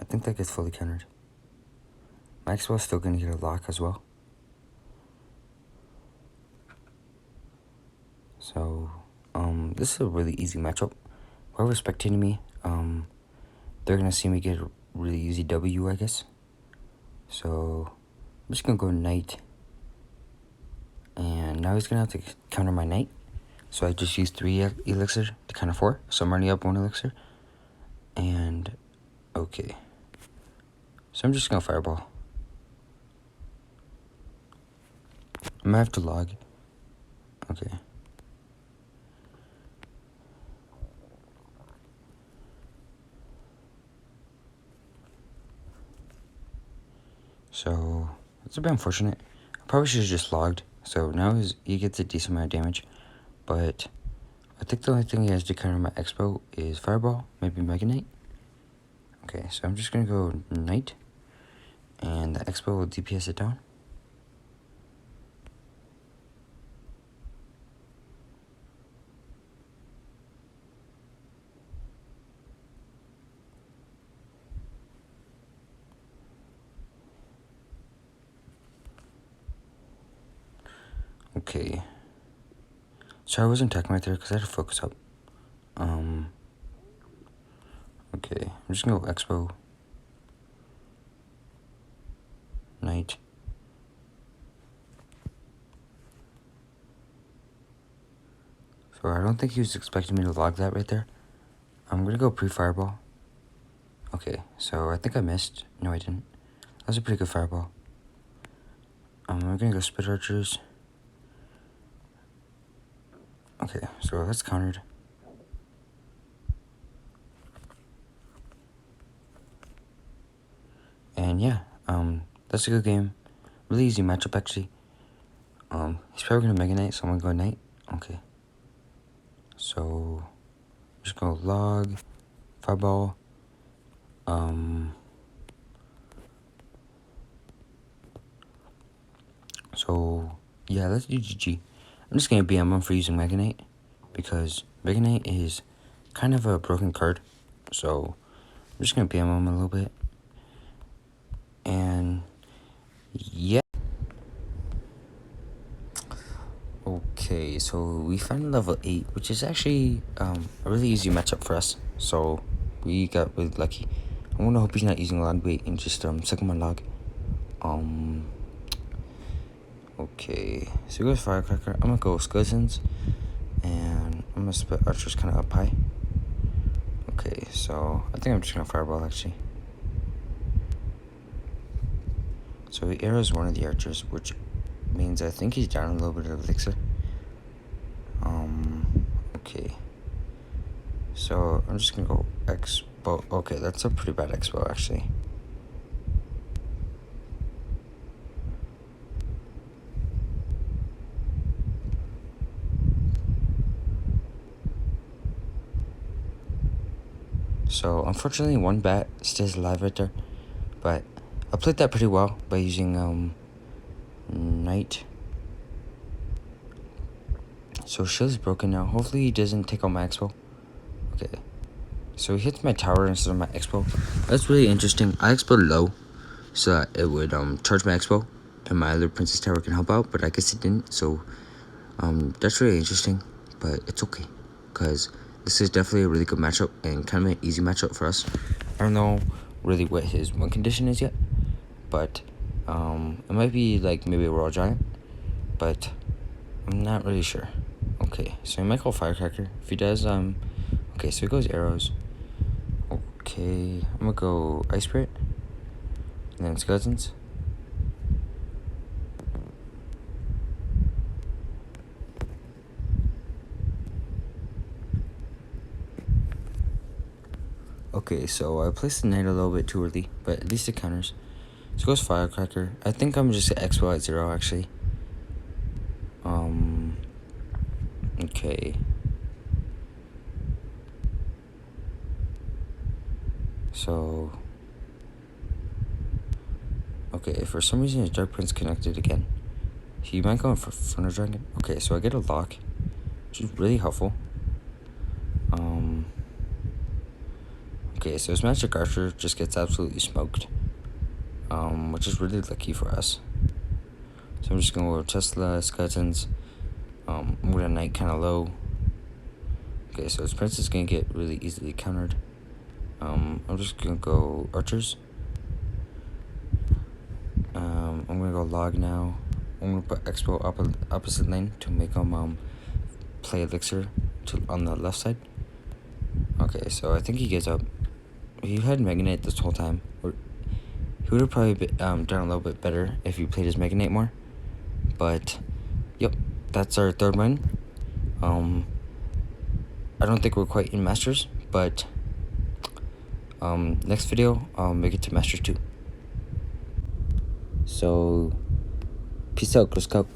I think that gets fully countered. My X-Bow's still gonna get a lock as well. So, this is a really easy matchup. Whoever's spectating me, they're gonna see me get a really easy W, I guess. So, I'm just gonna go knight. And now he's gonna have to counter my knight. So I just used 3 elixir to counter 4. So I'm already up 1 elixir. And, okay. So I'm just gonna fireball. I might have to log. Okay. So, it's a bit unfortunate. I probably should have just logged. So now he gets a decent amount of damage. But I think the only thing he has to counter my X-Bow is fireball, maybe Mega Knight. Okay, so I'm just gonna go knight. And the X-Bow will DPS it down. Okay. So I wasn't attacking right there because I had to focus up. Okay, I'm just gonna go X-Bow. Knight. So I don't think he was expecting me to log that right there. I'm gonna go pre-fireball. Okay, so I think I missed. No, I didn't. That was a pretty good fireball. We're gonna go spit archers. Okay, so that's countered. And yeah, that's a good game. Really easy matchup actually. He's probably gonna Mega Knight, so I'm gonna go knight. Okay. So just go log, fireball. So yeah, let's do GG. I'm just gonna BM him for using Mega Knight because Mega Knight is kind of a broken card. So I'm just gonna BM him a little bit. And yeah. Okay, so we found level 8, which is actually a really easy matchup for us. So we got really lucky. I'm gonna hope he's not using log bait and just suck my log. Okay, so he goes firecracker. I'm gonna go skeletons, and I'm gonna split archers kind of up high. Okay, so I think I'm just gonna fireball actually. So he arrows one of the archers, which means I think he's down a little bit of elixir. Okay. So I'm just gonna go X-Bow. Okay, that's a pretty bad X-Bow actually. So unfortunately, one bat stays alive right there, but I played that pretty well by using knight. So shield's broken now. Hopefully he doesn't take out my X-Bow. Okay. So he hits my tower instead of my X-Bow. That's really interesting. I X-Bowed low so that it would charge my X-Bow and my other princess tower can help out, but I guess it didn't. So that's really interesting, but it's okay because this is definitely a really good matchup and kind of an easy matchup for us. I don't know really what his win condition is yet, but it might be like maybe a royal giant, but I'm not really sure. Okay, so he might go firecracker. If he does, okay, so he goes arrows. Okay, I'm gonna go ice spirit, and then skeletons. Okay, so I placed the knight a little bit too early, but at least it counters. So goes firecracker. I think I'm just gonna X-Bow at 0 actually. Okay. So okay, for some reason his Dark Prince connected again. He might go in for Thunder Dragon. Okay, so I get a lock, which is really helpful. Okay, Okay, so his Magic Archer just gets absolutely smoked, which is really lucky for us. So I'm just gonna go Tesla, Skeletons. I'm gonna Knight kind of low. Okay, so his Prince is gonna get really easily countered. I'm just gonna go Archers. I'm gonna go Log now. I'm gonna put Expo opposite lane to make him play Elixir on the left side. Okay, so I think he gives up. He had Mega Knight this whole time. He would have probably been, done a little bit better if he played his Mega Knight more. But, yep, that's our third win. I don't think we're quite in Masters, but next video, I'll make it to Masters 2. So, peace out, Girl Scout.